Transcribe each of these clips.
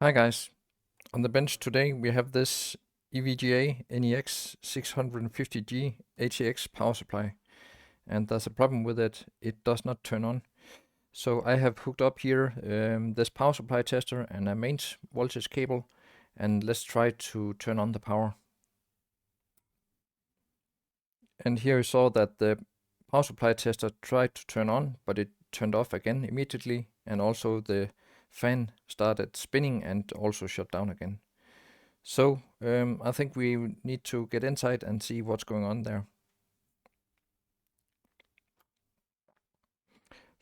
Hi guys, on the bench today we have this EVGA NEX650G ATX power supply, and there's a problem with it. It does not turn on. So I have hooked up here this power supply tester and a mains voltage cable, and let's try to turn on the power. And here you saw that the power supply tester tried to turn on, but it turned off again immediately, and also the fan started spinning and also shut down again. So I think we need to get inside and see what's going on there.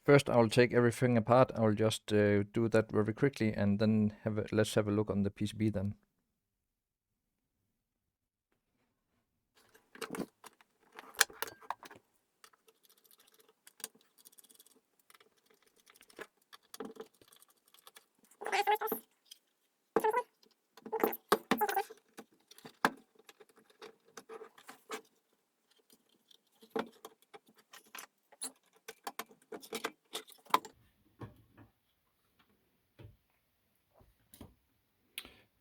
First, I'll take everything apart. I'll just do that very quickly, and then let's have a look on the PCB then.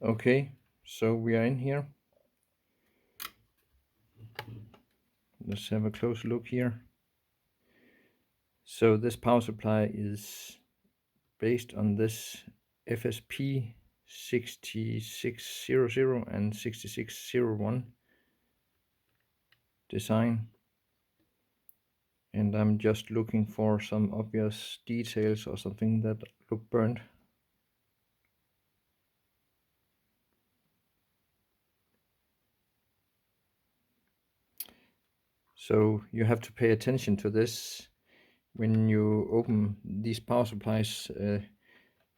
Okay, so we are in here. Let's have a close look here. So this power supply is based on this FSP 6600 and 6601 design. And I'm just looking for some obvious details or something that look burnt. So you have to pay attention to this when you open these power supplies. You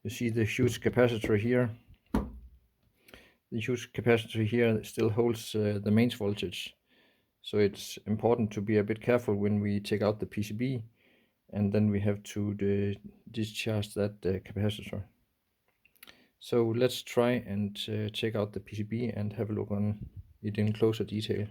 see the huge capacitor here. The huge capacitor here still holds the mains voltage. So it's important to be a bit careful when we take out the PCB, and then we have to discharge that capacitor. So let's try and check out the PCB and have a look on it in closer detail.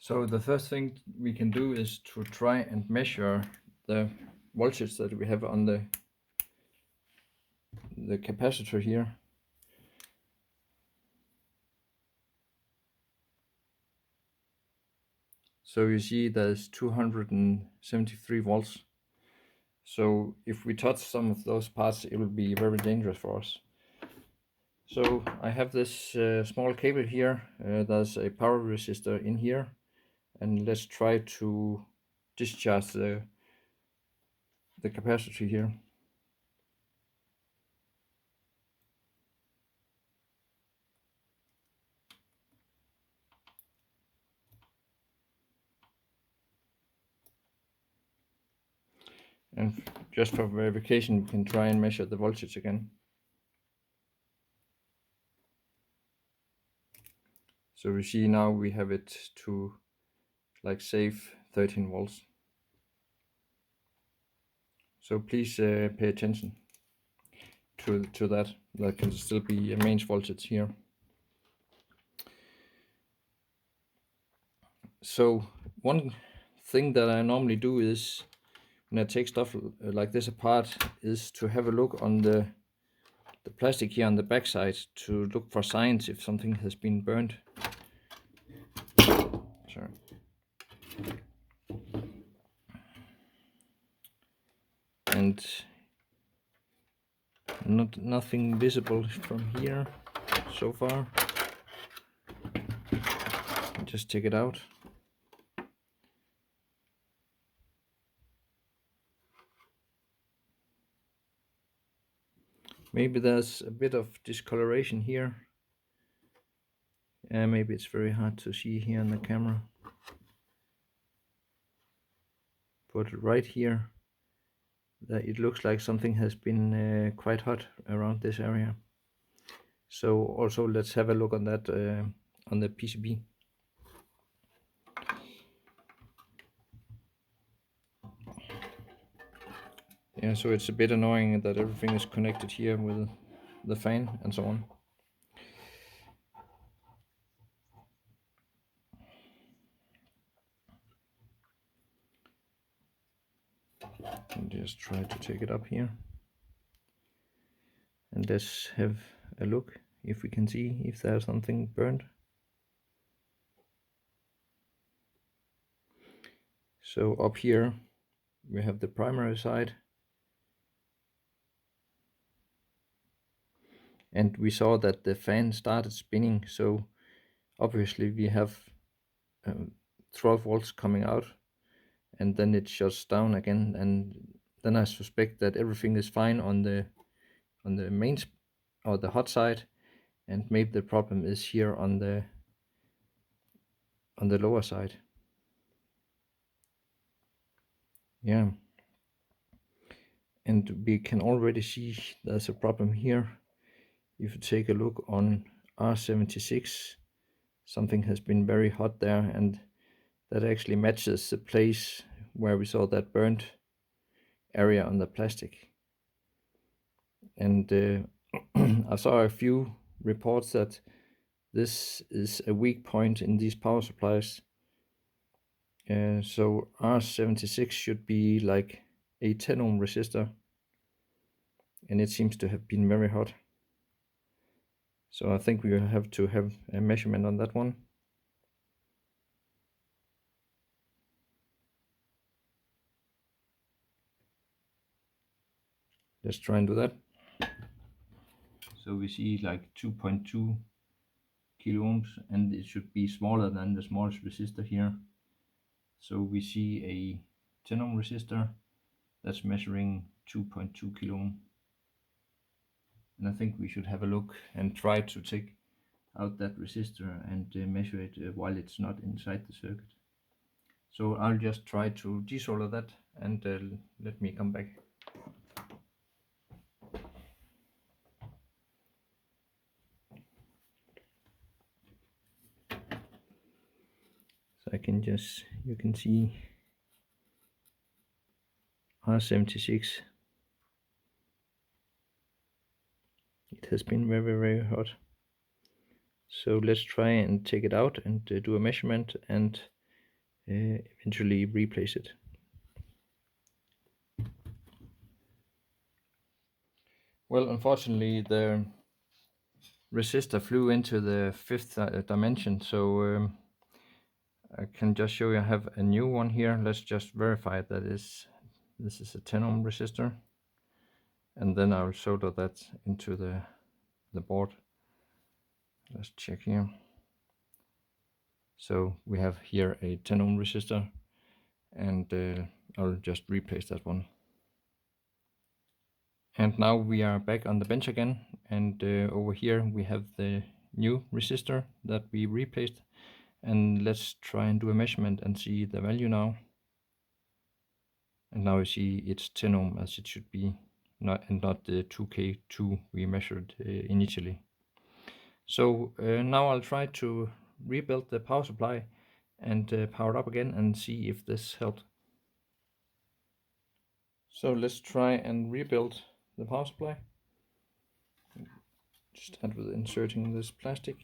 So the first thing we can do is to try and measure the voltage that we have on the capacitor here. So you see there's 273 volts. So if we touch some of those parts, it will be very dangerous for us. So I have this small cable here. There's a power resistor in here, and let's try to discharge the capacitor here. And just for verification, we can try and measure the voltage again. So we see now we have it to like safe 13 volts. So please pay attention to that. There can still be a mains voltage here. So one thing that I normally do is when I take stuff like this apart is to have a look on the plastic here on the back side to look for signs if something has been burned. Sorry. And nothing visible from here so far. Just take it out. Maybe there's a bit of discoloration here. Maybe it's very hard to see here on the camera. But right here, that it looks like something has been quite hot around this area. So also let's have a look on that on the PCB. Yeah, so it's a bit annoying that everything is connected here with the fan and so on. And just try to take it up here. And let's have a look if we can see if there's something burned. So up here we have the primary side, and we saw that the fan started spinning, so obviously we have 12 volts coming out, and then it shuts down again, and then I suspect that everything is fine on the main or the hot side, and maybe the problem is here on the lower side. Yeah, and we can already see there's a problem here. If you take a look on R76, something has been very hot there, and that actually matches the place where we saw that burnt area on the plastic. And I saw a few reports that this is a weak point in these power supplies. So R76 should be like a 10 ohm resistor, and it seems to have been very hot. So I think we will have to have a measurement on that one. Let's try and do that. So we see like 2.2 kilo ohms, and it should be smaller than the smallest resistor here. So we see a 10 ohm resistor that's measuring 2.2 kilo ohm. And I think we should have a look and try to take out that resistor and measure it while it's not inside the circuit. So I'll just try to desolder that, and let me come back. So I can just, you can see R76. It has been very hot. So let's try and take it out and do a measurement and eventually replace it. Well, unfortunately the resistor flew into the fifth dimension, so I can just show you I have a new one here. Let's just verify that this is a 10 ohm resistor, and then I'll solder that into the board. Let's check here. So we have here a 10 ohm resistor, and I'll just replace that one. And now we are back on the bench again, and over here we have the new resistor that we replaced, and let's try and do a measurement and see the value now. And now you see it's 10 ohm as it should be, not the 2K2 we measured initially. So now I'll try to rebuild the power supply and power it up again and see if this helped. So let's try and rebuild the power supply. Just start with inserting this plastic.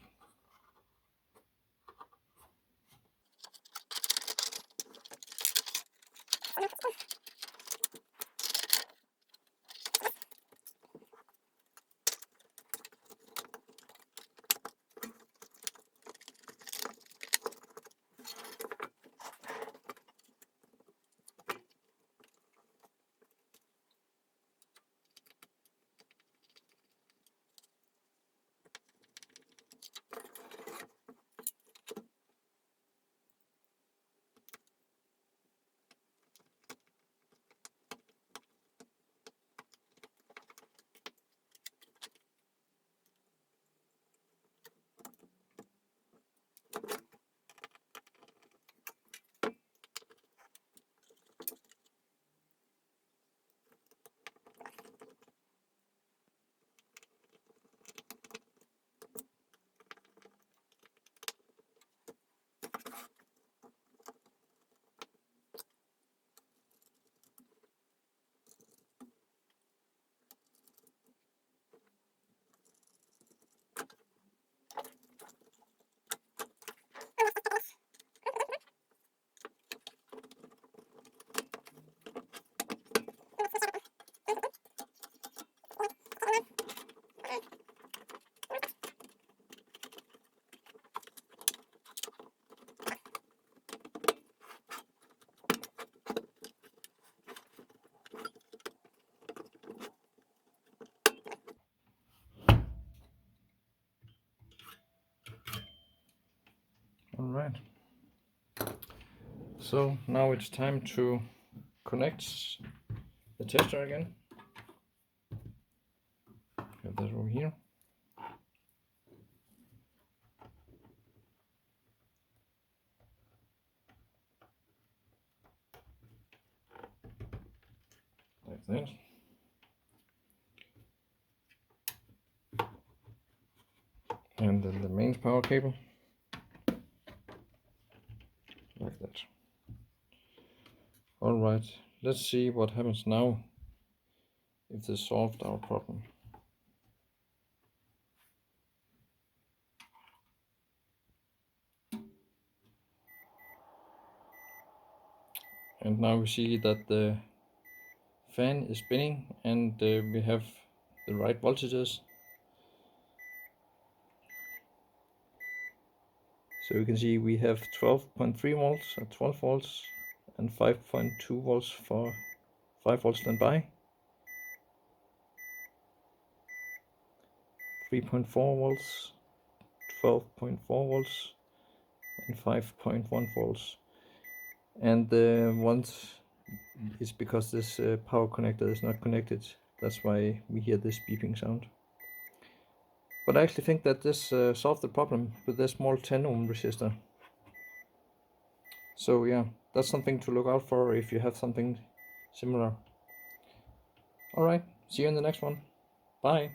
All right. So now it's time to connect the tester again. Have that over here. Like that. And then the mains power cable. Like that. Alright, let's see what happens now if this solved our problem. And now we see that the fan is spinning and we have the right voltages. So you can see we have 12.3 volts at 12 volts and 5.2 volts for 5 volt standby, 3.4 volts, 12.4 volts and 5.1 volts. And the ones is because this power connector is not connected. That's why we hear this beeping sound. But I actually think that this solved the problem with this small 10 ohm resistor. So yeah, that's something to look out for if you have something similar. Alright, see you in the next one. Bye.